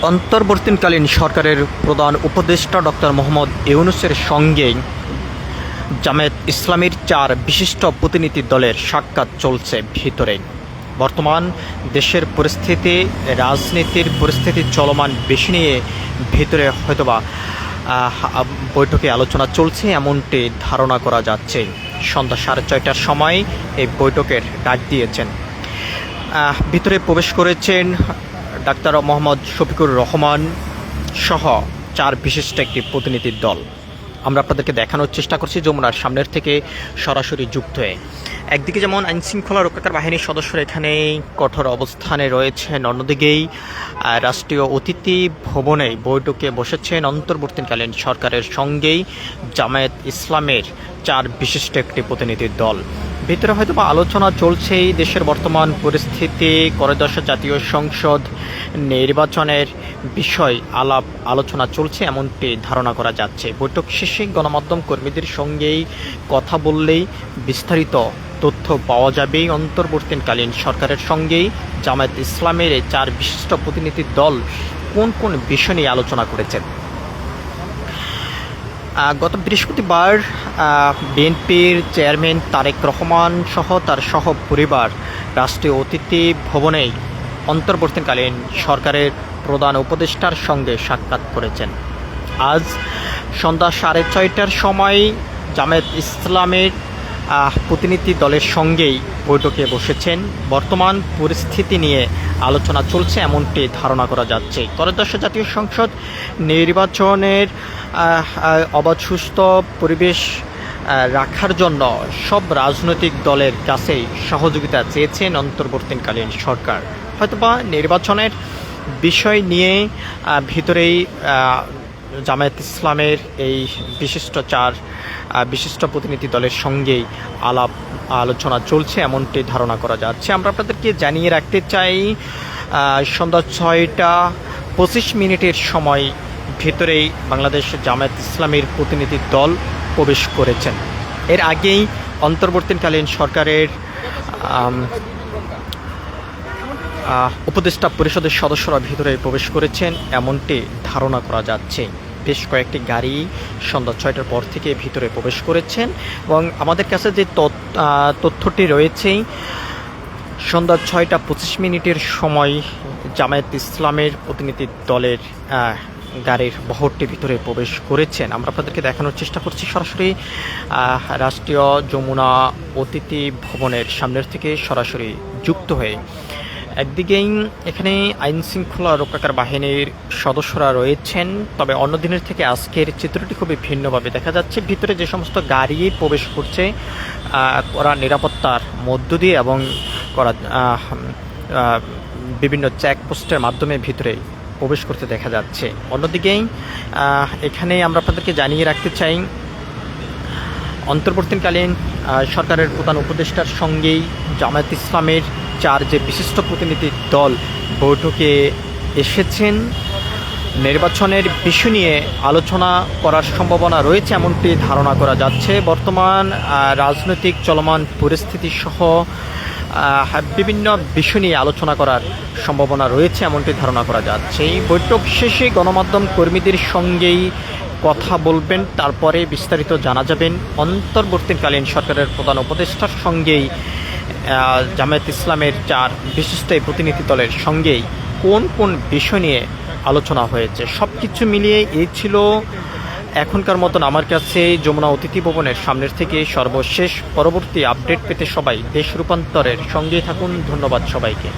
অন্তর্বর্তীকালীন সরকারের প্রধান উপদেষ্টা ডক্টর মোহাম্মদ ইউনূসের সঙ্গে জামায়াত ইসলামীর 4 বিশিষ্ট প্রতিনিধি দলের সাক্ষাৎ চলছে ভিতরে। বর্তমান দেশের পরিস্থিতি, রাজনীতির পরিস্থিতি চলমান বিষয় নিয়ে ভিতরে হয়তোবা বৈঠকে আলোচনা চলছে এমনটি ধারণা করা যাচ্ছে। সন্ধ্যা 6:30টার সময় এই বৈঠকের ডাক দিয়েছেন। ভিতরে প্রবেশ করেছেন ডাক্তার মোহাম্মদ শফিকুর রহমান সহ 4 বিশিষ্ট একটি প্রতিনিধির দল। আমরা আপনাদেরকে দেখানোর চেষ্টা করছি যমুনার সামনের থেকে সরাসরি যুক্ত হয়ে। একদিকে যেমন আইনশৃঙ্খলা রক্ষাকারী বাহিনীর সদস্যরা এখানে কঠোর অবস্থানে রয়েছেন, অন্যদিকেই রাষ্ট্রীয় অতিথি ভবনে বৈঠকে বসেছেন অন্তর্বর্তীকালীন সরকারের সঙ্গেই জামায়াত ইসলামের 4 বিশিষ্ট একটি প্রতিনিধির দল। ভিতরে হয়তো বা আলোচনা চলছেই দেশের বর্তমান পরিস্থিতি, করদর্শ জাতীয় সংসদ নির্বাচনের বিষয় আলোচনা চলছে এমনটি ধারণা করা যাচ্ছে। বৈঠক শেষে গণমাধ্যম কর্মীদের সঙ্গেই কথা বললেই বিস্তারিত তথ্য পাওয়া যাবে। অন্তর্বর্তীকালীন সরকারের সঙ্গেই জামায়াত ইসলামের এই 4 বিশিষ্ট প্রতিনিধির দল কোন কোন বিষয় নিয়ে আলোচনা করেছেন। গত বৃহস্পতিবার বিএনপির চেয়ারম্যান তারেক রহমান সহ তার সহ পরিবার রাষ্ট্রীয় অতিথি ভবনেই অন্তর্বর্তীকালীন সরকারের প্রধান উপদেষ্টার সঙ্গে সাক্ষাৎ করেছেন। আজ সন্ধ্যা 6:30টার সময় জামায়াত ইসলামের প্রতিনিধি দলের সঙ্গেই বৈঠকে বসেছেন। বর্তমান পরিস্থিতি নিয়ে আলোচনা চলছে এমনটি ধারণা করা যাচ্ছে। ত্রয়োদশ জাতীয় সংসদ নির্বাচনের অবাধ সুস্থ পরিবেশ রাখার জন্য সব রাজনৈতিক দলের কাছেই সহযোগিতা চেয়েছেন অন্তর্বর্তীকালীন সরকার। হয়তোবা নির্বাচনের বিষয় নিয়ে ভিতরেই জামায়াত ইসলামের এই বিশিষ্ট 4 বিশিষ্ট প্রতিনিধি দলের সঙ্গেই আলোচনা চলছে এমনটি ধারণা করা যাচ্ছে। আমরা আপনাদেরকে জানিয়ে রাখতে চাই, সন্ধ্যা 6:25 সময় ভিতরেই বাংলাদেশ জামায়াত ইসলামের প্রতিনিধি দল প্রবেশ করেছেন। এর আগেই অন্তর্বর্তীকালীন সরকারের উপদেষ্টা পরিষদের সদস্যরা ভিতরে প্রবেশ করেছেন এমনটি ধারণা করা যাচ্ছে। বেশ কয়েকটি গাড়ি সন্ধ্যা 6টার পর থেকে ভিতরে প্রবেশ করেছেন এবং আমাদের কাছে যে তথ্যটি রয়েছে, সন্ধ্যা 6:25 সময় জামায়াত ইসলামের প্রতিনিধি দলের গাড়ির বহরটি ভিতরে প্রবেশ করেছেন। আমরা আপনাদেরকে দেখানোর চেষ্টা করছি সরাসরি রাষ্ট্রীয় যমুনা অতিথি ভবনের সামনের থেকে সরাসরি যুক্ত হয়ে। একদিকেই এখানে আইনশৃঙ্খলা রক্ষাকারী বাহিনীর সদস্যরা রয়েছেন, তবে অন্য দিনের থেকে আজকের চিত্রটি খুবই ভিন্নভাবে দেখা যাচ্ছে। ভিতরে যে সমস্ত গাড়ি প্রবেশ করছে করা নিরাপত্তার মধ্য দিয়ে এবং করা বিভিন্ন চেকপোস্টের মাধ্যমে ভিতরে প্রবেশ করতে দেখা যাচ্ছে। অন্যদিকেই এখানে আমরা আপনাদেরকে জানিয়ে রাখতে চাই, অন্তর্বর্তীকালীন সরকারের প্রধান উপদেষ্টার সঙ্গেই জামায়াত ইসলামের 4 যে বিশিষ্ট প্রতিনিধি দল বৈঠকে এসেছেন। নির্বাচনের বিষয় নিয়ে আলোচনা করার সম্ভাবনা রয়েছে এমনটি ধারণা করা যাচ্ছে। বর্তমান রাজনৈতিক চলমান পরিস্থিতি সহ বিভিন্ন বিষয় নিয়ে আলোচনা করার সম্ভাবনা রয়েছে এমনটি ধারণা করা যাচ্ছে। এই বৈঠক শেষে গণমাধ্যম কর্মীদের সঙ্গেই কথা বলবেন, তারপরে বিস্তারিত জানা যাবেন। অন্তর্বর্তীকালীন সরকারের প্রধান উপদেষ্টার সঙ্গেই জামায়াত ইসলামের 4 বিশিষ্ট প্রতিনিধি দলের সঙ্গেই কোন কোন বিষয় নিয়ে আলোচনা হয়েছে, সব কিছু মিলিয়ে এই ছিল এখনকার মতন আমার কাছে যমুনা অতিথি ভবনের সামনের থেকে সর্বশেষ। পরবর্তী আপডেট পেতে সবাই দেশ রূপান্তরের সঙ্গেই থাকুন। ধন্যবাদ সবাইকে।